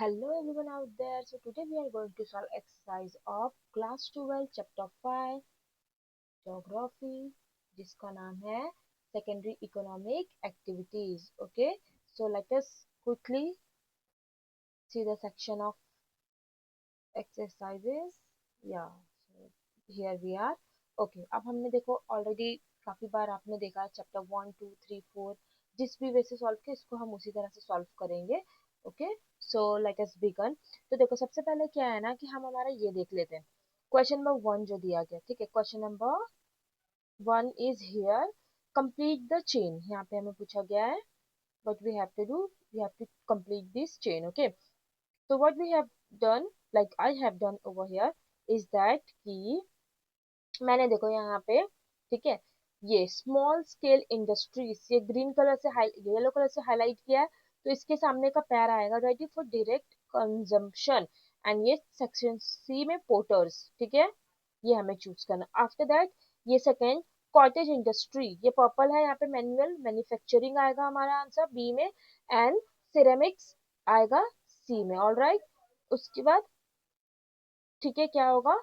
Hello everyone out there. So today we are going to solve exercise of class 12 chapter 5 geography जिसका नाम है secondary economic activities. Okay, so let us quickly see the section of exercises. Yeah, so here we are. Okay, अब हमने देखो already काफी बार आपने देखा chapter 1 2 3 4 जिस भी वे से सॉल्व किया इसको हम उसी तरह से सॉल्व करेंगे. Okay, so let us begin. तो देखो सबसे पहले क्या है ना कि हम हमारा ये देख लेते हैं क्वेश्चन नंबर 1 जो दिया गया. ठीक है, question number 1 is here. Complete the chain. यहाँ पे हमें पूछा गया है what we have to do. We have to complete this chain. Okay, so what we have done, like I have done over here, is that कि मैंने देखो यहाँ पे, ठीक है, ये स्मॉल स्केल इंडस्ट्रीज ये ग्रीन कलर से येलो कलर से हाईलाइट किया है. तो इसके सामने का पैर आएगा ready for direct consumption. And ये सेक्शन सी में पोर्टर्स. ठीक है, ये हमें चूज करना. आफ्टर दैट ये सेकेंड कॉटेज इंडस्ट्री, ये पर्पल है, यहाँ पे मैनुअल मैन्युफैक्चरिंग आएगा हमारा आंसर बी में. एंड सिरेमिक्स आएगा सी में. ऑल राइट, उसके बाद ठीक है क्या होगा,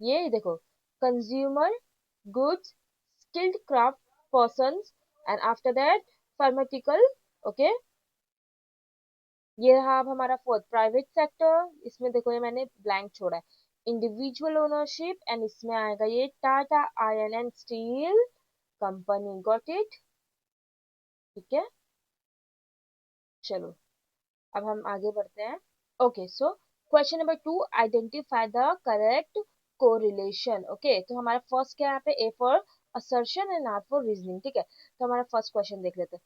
ये देखो consumer goods, skilled craft persons, and after that pharmaceutical. Okay, ये रहा अब हमारा फोर्थ प्राइवेट सेक्टर. इसमें देखो ये मैंने ब्लैंक छोड़ा है. इंडिविजुअल ओनरशिप, एंड इसमें आएगा ये Tata iron and steel company. Got it. ठीक है, चलो अब हम आगे बढ़ते हैं. Okay, so question number 2, identify the correct correlation. Okay, तो हमारा फर्स्ट क्या है यहाँ पे, A for assertion and R for reasoning. ठीक है, तो हमारा फर्स्ट क्वेश्चन देख लेते हैं.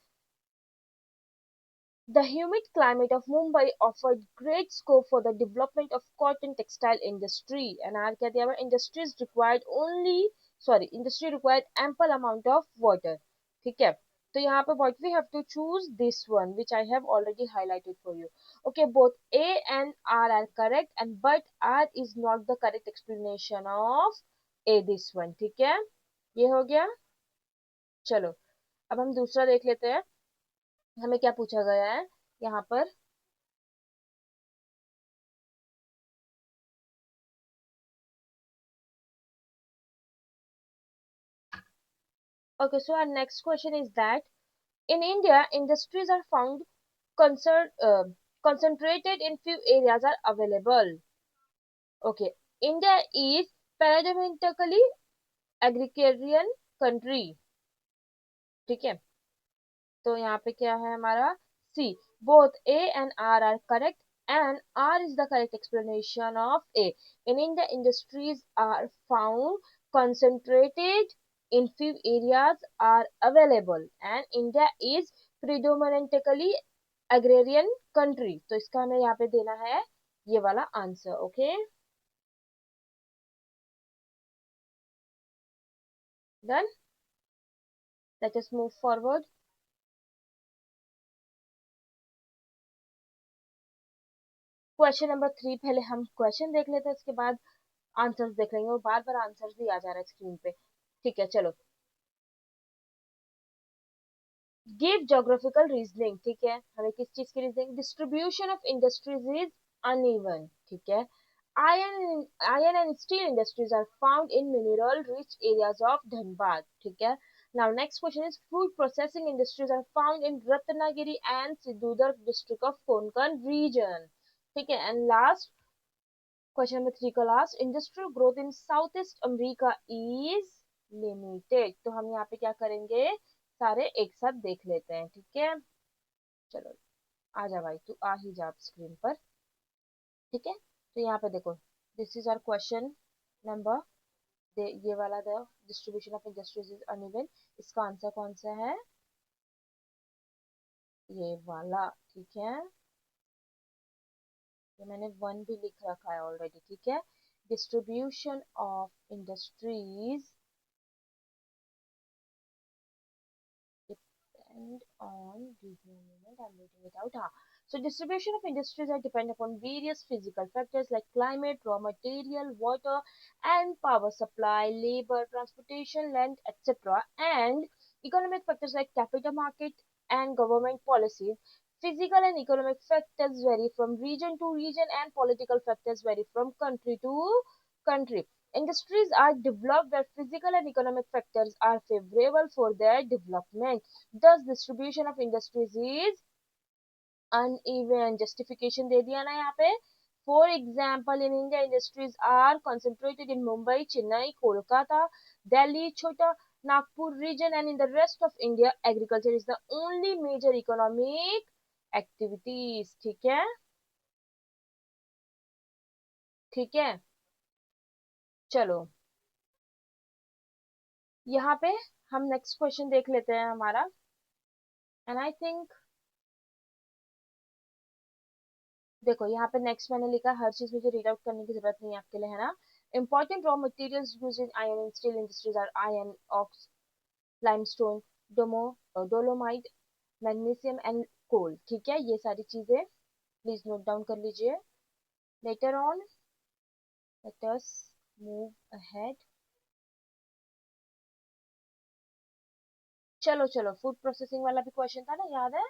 The humid climate of Mumbai offered great scope for the development of cotton textile industry. And R क्या दिया हुआ, industries required only, sorry, industry required ample amount of water. ठीक है, तो यहाँ पे what we have to choose this one which I have already highlighted for you. Okay, both A and R are correct, and but R is not the correct explanation of A, this one. ठीक है, ये हो गया. चलो अब हम दूसरा देख लेते हैं. हमें क्या पूछा गया है यहाँ पर. Okay, so our next question is that in India, industries are found concert, uh, concentrated in few areas are available. Okay, India is predominantly agrarian country. ठीक है, तो यहाँ पे क्या है हमारा C. Both A and R correct, and R is the correct explanation of A. In India, industries are found concentrated in few areas are available, and India is predominantly agrarian country. तो इसका हमें यहाँ पे देना है ये वाला answer. Okay, done. Let us move forward. Question number 3, पहले हम क्वेश्चन देख लेते हैं, उसके बाद आंसर्स देख लेंगे. और बार बार आंसर्स भी आ जा रहा है स्क्रीन पे. ठीक है, चलो. Give geographical reasoning. ठीक है, हमें किस चीज की reasoning. Distribution of industries is uneven. ठीक है, iron and steel industries are found in mineral rich areas of Dhanbad. ठीक है, now next question is food processing industries are found in Ratnagiri and Sidhudar district of Konkan region. ठीक है, and last question number 3 का last, industrial growth in Southeast America is limited. तो हम यहाँ पे क्या करेंगे, सारे एक साथ देख लेते हैं. ठीक है, चलो आ जा भाई, तू आ ही जा स्क्रीन पर. ठीक है, तो यहाँ पे देखो, this is our question number, ये वाला the distribution of industries is uneven. इसका आंसर कौन सा है, ये वाला. ठीक है, ये मैंने वन भी लिख रखा है ऑलरेडी. ठीक है, distribution of industries depend on, give me a moment, I'm reading it out. So distribution of industries are depend upon various physical factors like climate, raw material, water and power supply, labor, transportation, land, etc. and economic factors like capital market and government policies. Physical and economic factors vary from region to region, and political factors vary from country to country. Industries are developed where physical and economic factors are favorable for their development. Thus, distribution of industries is uneven. Justification दे दिया ना यहाँ पे. For example, in India, industries are concentrated in Mumbai, Chennai, Kolkata, Delhi, Chota Nagpur region, and in the rest of India, agriculture is the only major economic activities. ठीक है. ठीक है. चलो यहाँ पे हम नेक्स्ट क्वेश्चन देख लेते हैं हमारा. एंड आई थिंक देखो यहाँ पे नेक्स्ट मैंने लिखा हर चीज मुझे रीड आउट करने की जरूरत नहीं है आपके लिए, है ना. Important raw materials use in iron and steel industries are iron, ox, limestone, domo dolomite, magnesium and coal. ठीक है, ये सारी चीजें प्लीज नोट डाउन कर लीजिए. Later on let us move ahead. चलो चलो, फूड प्रोसेसिंग वाला भी क्वेश्चन था ना, याद है.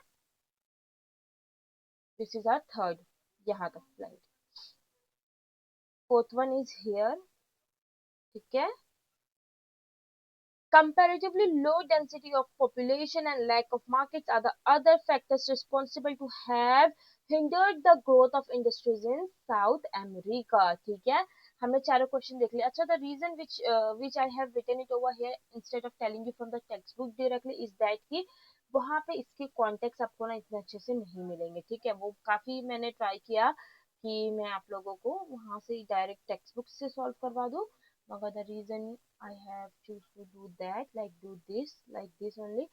This is our third. यहाँ तक slide. Fourth one is here. ठीक है. Comparatively low density of population and lack of markets are the other factors responsible to have hindered the growth of industries in South America. ठीक है, हमने चारों question देख लिया. अच्छा, the reason which I have written it over here instead of telling you from the textbook directly is that कि वहां पे इसके कॉन्टेक्स्ट आपको ना इतने अच्छे से नहीं मिलेंगे. ठीक है, वो काफी मैंने ट्राई किया कि मैं आप लोगों को वहां से डायरेक्ट टेक्स्ट बुक से सॉल्व करवा दूं. मगर the reason I have choose to do that, like do this, like this only,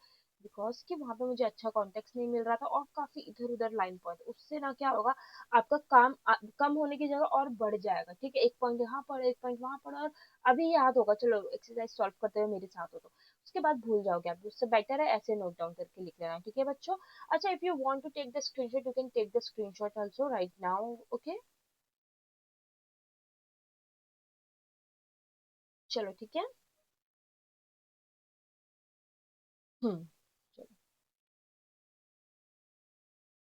because कि वहां पे मुझे अच्छा कॉन्टेक्स्ट नहीं मिल रहा था और काफी इधर उधर लाइन पॉइंट. उससे ना क्या होगा, आपका काम कम होने की जगह और बढ़ जाएगा. ठीक है, एक पॉइंट यहाँ पर, एक पॉइंट वहां पर, और अभी याद होगा. चलो एक्सरसाइज सॉल्व करते हुए मेरे साथ हो तो उसके बाद भूल जाओगे आप. उससे बेटर है ऐसे नोट डाउन करके लिख लेना. ठीक है बच्चों. अच्छा, if you want to take the screenshot you can take the screenshot also right now. Okay, चलो ठीक है. हम्म.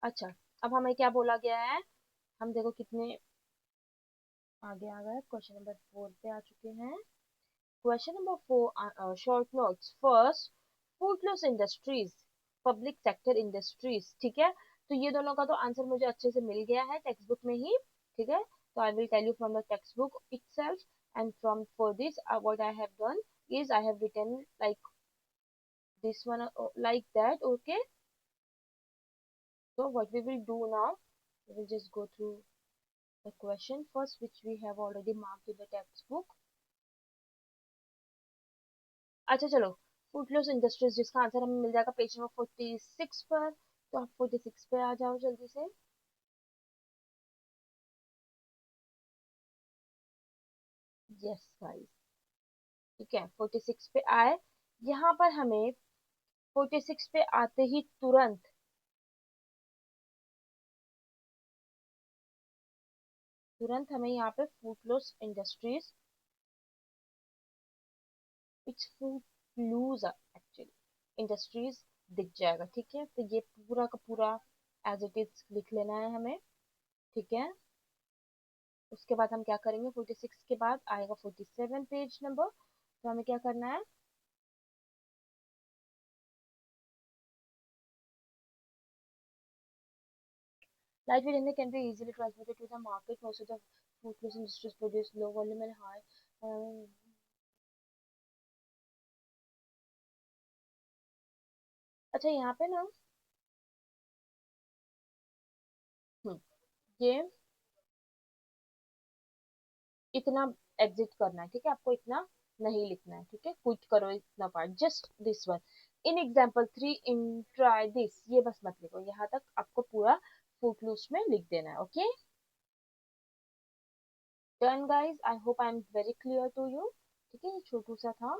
अच्छा, अब हमें क्या बोला गया है. हम देखो कितने आगे आ गए. क्वेश्चन नंबर 4 पे आ चुके हैं. Question number 4, short notes. First, footloose industries, public sector industries. ठीक है, तो ये दोनों का तो आंसर मुझे अच्छे से मिल गया है टेक्स्ट बुक में ही. ठीक है, तो I will tell you from the textbook itself. And from for this what I have done is I have written like this one, like that. Okay, so what we will do now, we will just go through the question first which we have already marked in the textbook. अच्छा चलो, फूडलॉस industries जिसका answer हमें मिल जाएगा page number 46 पर. तो आप 46 पे आ जाओ जल्दी से. Yes guys. ठीक है, 46 पे आए. यहाँ पर हमें 46 पे आते ही तुरंत तुरंत हमें यहाँ पे फूडलॉस इंडस्ट्रीज, इट्स फूडलूज एक्चुअली इंडस्ट्रीज दिख जाएगा. ठीक है, तो ये पूरा का पूरा एज इट इज लिख लेना है हमें. ठीक है, उसके बाद हम क्या करेंगे, 46 के बाद आएगा 47 पेज नंबर. तो हमें क्या करना है, lightweight india can be easily transported to the market. Most of the food industries produce low volume and high. अच्छा यहाँ पे ना, हम्म, ये इतना एग्जिट करना है. ठीक है, आपको इतना नहीं लिखना है. ठीक है, क्विट करो इतना part, just this one. In example 3 in try this, ये बस मत लिखो. यहाँ तक आपको पूरा फुटलूस में लिख देना है. Okay done guys, I hope I am very clear to you. ठीक है, ये छोटू सा था.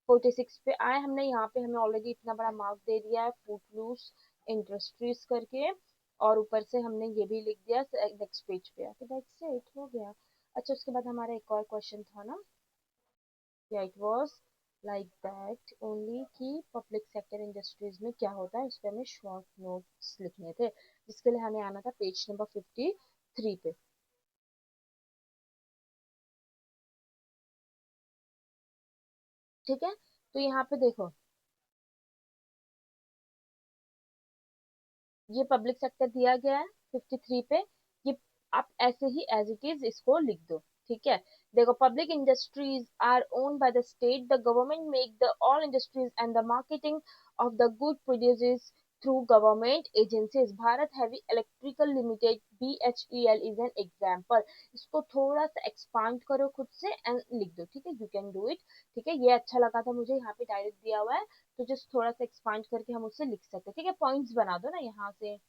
46 पे आए हमने. यहाँ पे हमें ऑलरेडी इतना बड़ा मार्क दे दिया है फूटलूस इंडस्ट्रीज करके, और ऊपर से हमने ये भी लिख दिया नेक्स्ट पेज पे आके. दैट्स इट, हो गया. अच्छा, उसके बाद हमारा एक और क्वेश्चन था ना. या it was like that only कि पब्लिक सेक्टर इंडस्ट्रीज में क्या होता है, इस पे हमें शॉर्ट नोट्स लिखने थे, जिसके लिए हमें आना था पेज नंबर 53 पे। ठीक है, तो यहाँ पे देखो, ये पब्लिक सेक्टर दिया गया है 53 पे। ये आप ऐसे ही एज इट इज इसको लिख दो। ठीक है, देखो, public industries are owned by the state, the government make the all industries and the marketing of the good produces through government agencies. Bharat heavy electrical limited BHEL is an example. इसको थोड़ा सा expand करो खुद से and लिख दो। ठीक है, यू कैन डू इट। ठीक है, ये अच्छा लगा था मुझे, यहाँ पे डायरेक्ट दिया हुआ है, तो जस्ट थोड़ा सा एक्सपांड करके हम उससे लिख सकते हैं। ठीक है, पॉइंट्स बना दो ना, यहाँ से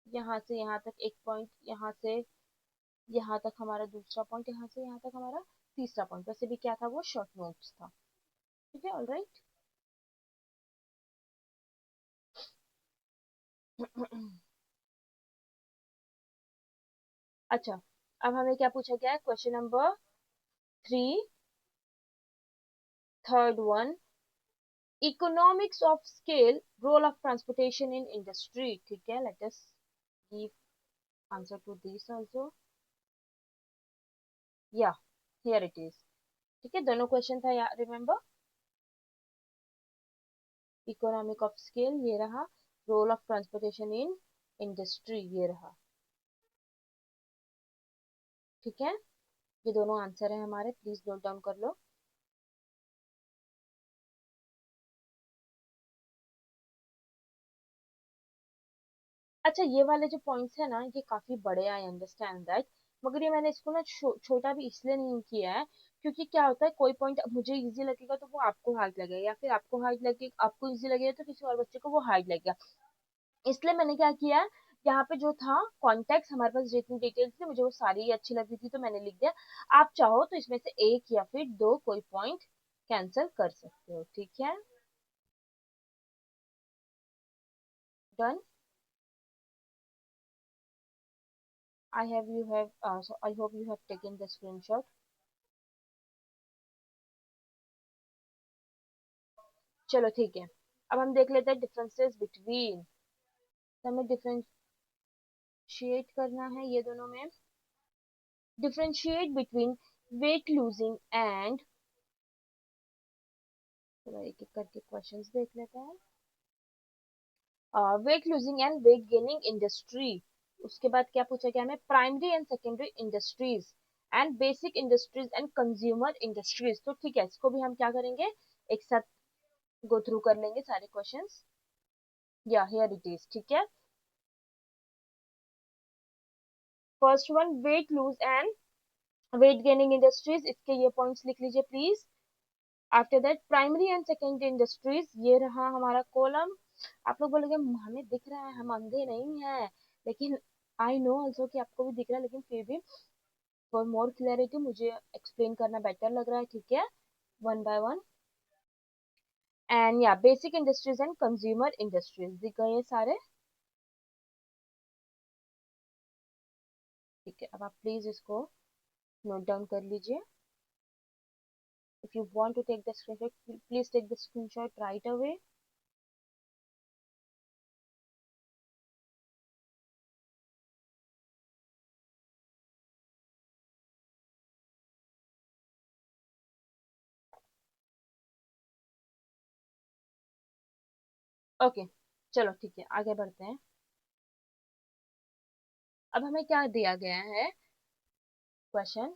यहाँ तक एक पॉइंट, यहाँ से यहाँ तक हमारा दूसरा पॉइंट, यहाँ से यहाँ तक हमारा तीसरा पॉइंट। वैसे भी क्या था, वो शॉर्ट नोट्स था। ठीक है, ऑल राइट। अच्छा, अब हमें क्या पूछा गया है, question number 3, third one, economics of scale, role of transportation in industry. ठीक है, let us give answer to this also. Yeah, here it is. ठीक है, दोनों क्वेश्चन था यार, रिमेम्बर। इकोनॉमिक ऑफ स्केल ये रहा, role of transportation in industry ये रहा। ठीक है, ये दोनों आंसर है हमारे, प्लीज नोट डाउन कर लो। अच्छा, ये वाले जो पॉइंट्स है ना, ये काफी बड़े, आई अंडरस्टैंड दैट, मगर ये मैंने इसको ना छोटा भी इसलिए नहीं किया है, क्योंकि क्या होता है, कोई पॉइंट मुझे इजी लगेगा तो वो आपको हार्ड लगेगा, या फिर आपको हार्ड लगे, आपको इजी लगेगा तो किसी और बच्चे को वो हार्ड लगेगा। इसलिए मैंने क्या किया है, यहाँ पे जो था कॉन्टेक्ट, हमारे पास जितनी डिटेल्स थी मुझे वो सारी अच्छी लगी थी, तो मैंने लिख दिया। आप चाहो तो इसमें से एक या फिर दो कोई पॉइंट कैंसिल कर सकते हो। ठीक है, done. I hope you have taken the screenshot. चलो ठीक है, अब हम देख लेते हैं डिफरेंसेस बिटवीन। हमें डिफरेंशिएट करना है ये दोनों में। Differentiate between weight losing and, चलो एक एक करके क्वेश्चंस देख लेते हैं। Weight losing and weight gaining industry, उसके बाद क्या पूछा गया हमें, primary and secondary industries and basic industries and consumer industries. तो ठीक है, इसको भी हम क्या करेंगे, एक साथ गो थ्रू कर लेंगे सारे क्वेश्चंस। या हियर इट इज। ठीक है, first one, weight lose and weight gaining industries, इसके ये पॉइंट्स लिख लीजिए please. After that, primary and secondary industries, ये रहा हमारा कॉलम। आप लोग बोलोगे हमें दिख रहा है, हम अंधे नहीं हैं, लेकिन आई नो ऑल्सो कि आपको भी दिख रहा है, लेकिन फिर भी फॉर मोर क्लियरिटी मुझे एक्सप्लेन करना बेटर लग रहा है। ठीक है, वन बाय वन। एंड या basic industries and consumer industries दिख गए सारे। ठीक है, अब आप प्लीज इसको नोट डाउन कर लीजिए। If you want to take the screenshot, please take the screenshot right away. Okay, चलो ठीक है, आगे बढ़ते हैं। अब हमें क्या दिया गया है, क्वेश्चन,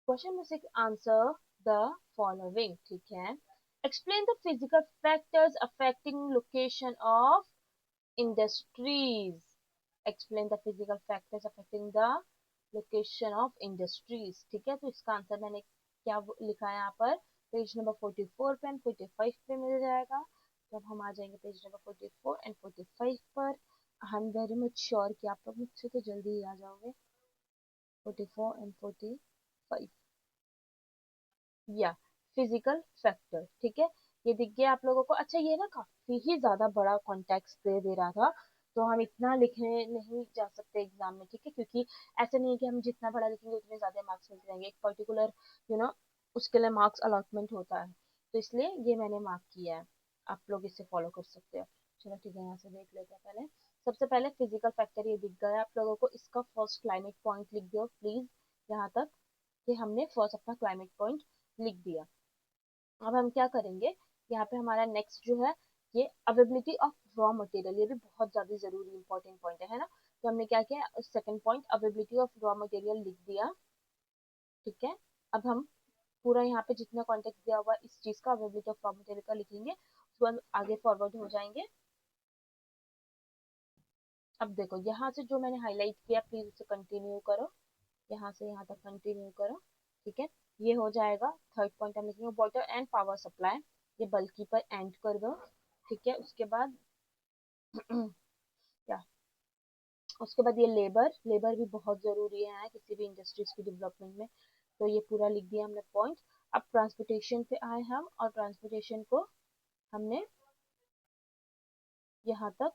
क्वेश्चन में से आंसर द फॉलोइंग। ठीक है, explain the physical factors affecting location of industries. Explain the physical factors affecting the location of industries. ठीक है, तो इसका आंसर मैंने क्या लिखा है यहाँ पर, पेज नंबर 44 पे एंड 45 पे मिल जाएगा। तो अब हम आ जाएंगे पेज नंबर 44 एंड 45 पर। आई एम वेरी मच श्योर कि आप लोग मुझसे तो जल्दी ही आ जाओगे। 44 एंड 45, या फिजिकल फैक्टर। ठीक है, ये दिख गया आप लोगों को। अच्छा, ये ना काफी ही ज्यादा बड़ा कॉन्टेक्स्ट दे रहा था, तो हम इतना लिखने नहीं जा सकते एग्जाम में। ठीक है, क्योंकि ऐसा नहीं है कि हम जितना बड़ा लिखेंगे उतने ज्यादा मार्क्स मिल जाएंगे, एक पर्टिकुलर यू नो उसके लिए मार्क्स अलॉटमेंट होता है, तो इसलिए ये मैंने मार्क किया है, आप लोग इसे फॉलो कर सकते हो। चलो ठीक है, यहाँ से देख लेते हैं पहले। सबसे पहले फिजिकल फैक्टर ये दिख गया आप लोगों को, इसका फर्स्ट क्लाइमेट पॉइंट लिख दो प्लीज यहाँ तक, कि हमने फर्स्ट अपना क्लाइमेट पॉइंट लिख दिया। अब हम क्या करेंगे, यहाँ पे हमारा नेक्स्ट जो है ये अवेबिलिटी ऑफ रॉ मटेरियल, ये भी बहुत ज्यादा जरूरी इंपॉर्टेंट पॉइंट है ना। तो हमने क्या किया, second point availability of raw material लिख दिया, ठीक है। अब हम पूरा यहाँ पे जितना कॉन्टेक्ट दिया हुआ है इस चीज का, अवेबिलिटी ऑफ रॉ मटेरियल का लिखेंगे, उसके बाद आगे फॉरवर्ड हो जाएंगे। अब देखो यहाँ से जो मैंने हाईलाइट किया प्लीज उसे कंटिन्यू करो, यहाँ से यहाँ तक कंटिन्यू करो, ठीक है। ये हो जाएगा थर्ड पॉइंट हम लिखेंगे वाटर एंड पावर सप्लाई, ये बल्कि पर एंड कर दो, ठीक है। उसके बाद क्या, उसके बाद ये लेबर, लेबर भी बहुत जरूरी है किसी भी इंडस्ट्रीज की डेवलपमेंट में, तो ये पूरा लिख दिया हमने पॉइंट। अब ट्रांसपोर्टेशन पे आए हम, और ट्रांसपोर्टेशन को हमने यहाँ तक,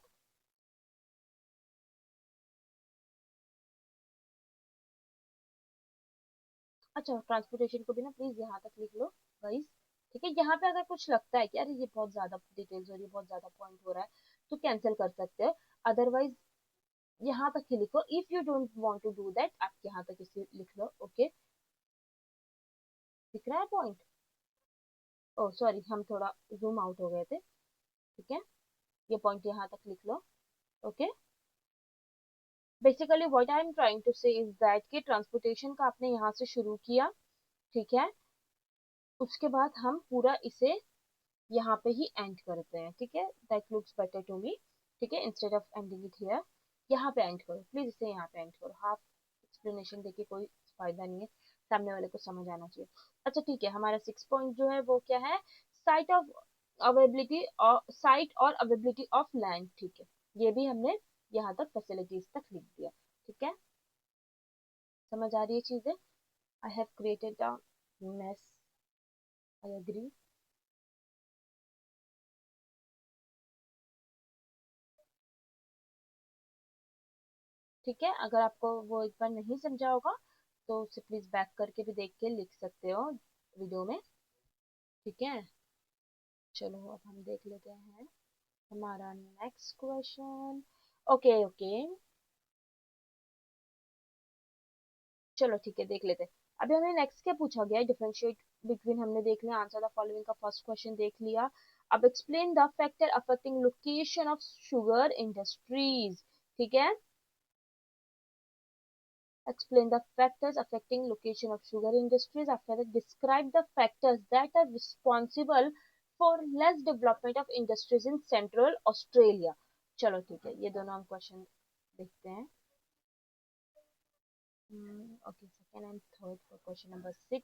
अच्छा ट्रांसपोर्टेशन को भी ना प्लीज यहाँ तक लिख लो गाइस, ठीक है। यहाँ पे अगर कुछ लगता है कि अरे ये बहुत ज्यादा डिटेल्स हो रही है, बहुत ज्यादा पॉइंट हो रहा है, तो कैंसिल कर सकते हो, अदरवाइज यहाँ तक ही लिखो। If you don't want to do that, आप यहाँ तक इसे लिख लो, ओके। दिख रहा है पॉइंट, ओ सॉरी हम थोड़ा जूम आउट हो गए थे, ठीक है। ये पॉइंट यहाँ तक लिख लो, okay. Basically what I am trying to say is that कि ट्रांसपोर्टेशन का आपने यहाँ से शुरू किया, ठीक है। उसके बाद हम पूरा इसे यहाँ पे ही एंड करते हैं, ठीक है। That looks better to me, ठीक है, instead of ending it here. यहाँ पे एंड करो प्लीज, इसे यहाँ पे एंड करो, हाफ एक्सप्लेनेशन देके कोई फायदा नहीं है, सामने वाले को समझ आना चाहिए। अच्छा ठीक है, हमारा सिक्स पॉइंट जो है वो क्या है, साइट ऑफ अवेबिलिटी और साइट और अवेबिलिटी ऑफ लैंड, ठीक है। ये भी हमने यहाँ तक फैसिलिटीज तक लिख दिया, ठीक है। समझ आ रही है चीजें, I have created a mess, I agree. ठीक है, अगर आपको वो एक बार नहीं समझा होगा तो उसे प्लीज बैक करके भी देख के लिख सकते हो वीडियो में, ठीक है। चलो अब हम देख लेते हैं हमारा नेक्स्ट क्वेश्चन, ओके ओके। चलो ठीक है, देख लेते हैं। अभी हमें नेक्स्ट क्या पूछा गया है, डिफरेंशिएट बिटवीन हमने देख लिया, आंसर द फॉलोइंग का फर्स्ट क्वेश्चन देख लिया। अब explain the factor affecting location of sugar industries, ठीक है। Explain the factors affecting location of sugar industries. After that, describe the factors that are responsible for less development of industries in Central Australia. चलो ठीक है, ये दोनों हम question देखते हैं। Okay, second and third for question number 6।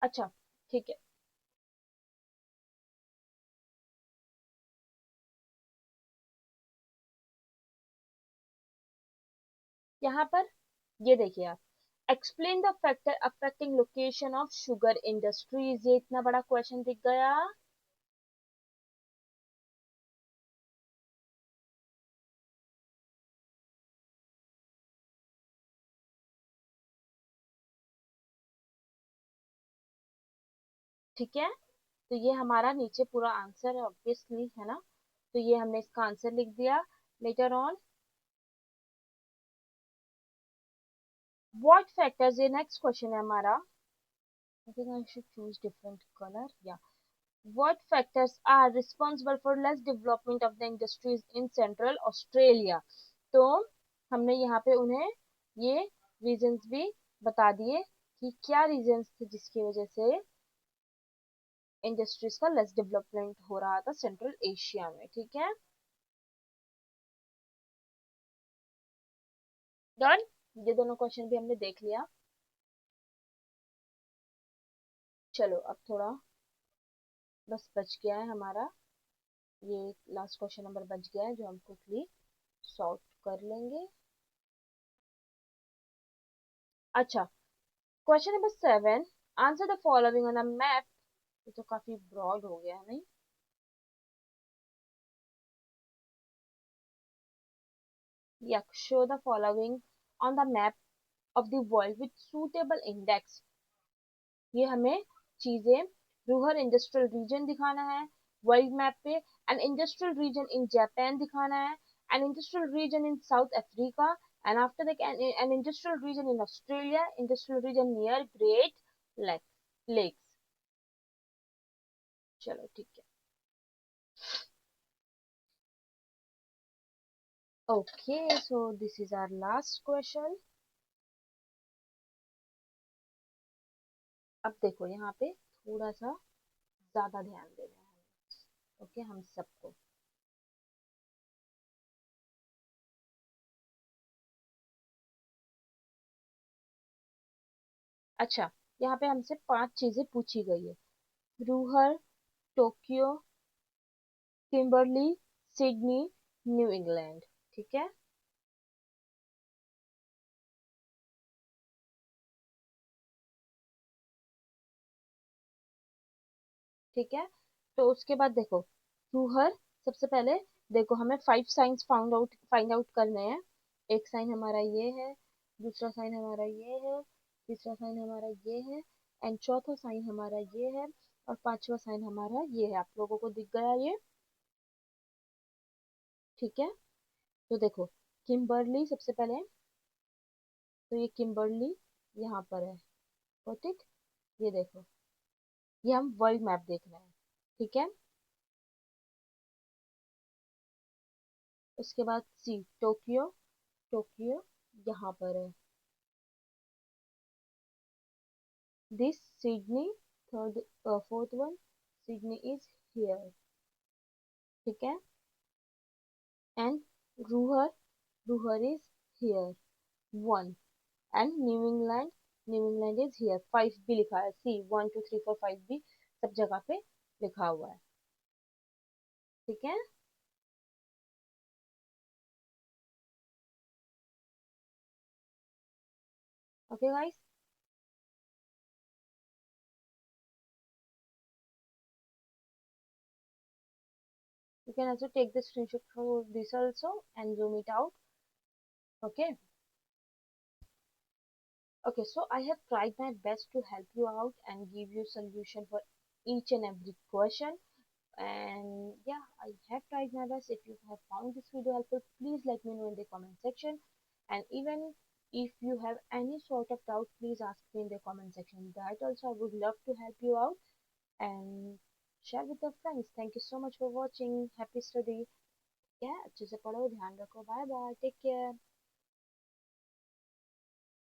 अच्छा ठीक है, यहाँ पर ये देखिए आप, explain the factor affecting location of sugar industries, ये इतना बड़ा क्वेश्चन दिख गया, ठीक है। तो ये हमारा नीचे पूरा आंसर है ऑब्वियसली, है ना। तो ये हमने इसका आंसर लिख दिया। लेटर ऑन व्हाट फैक्टर्स, ये नेक्स्ट क्वेश्चन है हमारा। I think I should choose different colour, या what factors are responsible for less development of the industries in central Australia. तो हमने यहाँ पे उन्हें ये रीजंस भी बता दिए कि क्या रीजंस थे जिसकी वजह से इंडस्ट्रीज का लेस डेवलपमेंट हो रहा था सेंट्रल एशिया में, ठीक है। डन, ये दोनों क्वेश्चन भी हमने देख लिया। चलो अब थोड़ा बस बच गया है हमारा, ये लास्ट क्वेश्चन नंबर बच गया है जो हम क्विकली सॉल्व कर लेंगे। अच्छा, question number 7, answer the following on a map ये तो काफी ब्रॉड हो गया नहीं? Yeah, show the following on the map of the world with suitable index. ये हमें चीजें, रूरल इंडस्ट्रियल रीजन दिखाना है वर्ल्ड मैप पे, an industrial region in Japan दिखाना है, an industrial region in South Africa, and after that an industrial region in Australia, industrial region near Great Lakes. चलो ठीक है। Okay, so this is our last question. अब देखो यहाँ पे थोड़ा सा ज्यादा ध्यान देना है, ओके, हम सबको। अच्छा, यहाँ पे हमसे 5 चीजें पूछी गई है। Ruhr, Tokyo, Kimberley, Sydney, New England. ठीक है। ठीक है, तो उसके बाद देखो, रूहर, सबसे पहले देखो हमें 5 साइंस फाइंड आउट करने हैं। एक साइन हमारा ये है, दूसरा साइन हमारा ये है, तीसरा साइन हमारा ये है, एंड चौथा साइन हमारा ये है, और पांचवा साइन हमारा ये है। आप लोगों को दिख गया ये? ठीक है, तो देखो, किम्बरली सबसे पहले, तो ये किम्बरली यहाँ पर है। तो ठीक, ये देखो, ये हम वर्ल्ड मैप देख रहे हैं। ठीक है, उसके बाद सी, टोक्यो, टोक्यो यहाँ पर है। This Sydney, third, fourth one, Sydney is here. ठीक है, and Ruhr, Ruhr is here, one, and new England is here, 5 भी लिखा है, सी 1 2 3 4 5 भी सब जगह पे लिखा हुआ है। ठीक है। Okay guys, you can also take the screenshot for this also and zoom it out. Okay. Okay, so I have tried my best to help you out and give you solution for each and every question. And yeah, I have tried my best. If you have found this video helpful, please let me know in the comment section. And even if you have any sort of doubt, please ask me in the comment section. That also I would love to help you out and share with your friends. Thank you so much for watching. Happy study. Yeah, अच्छे से पढ़ो, ध्यान रखो, bye bye, take care.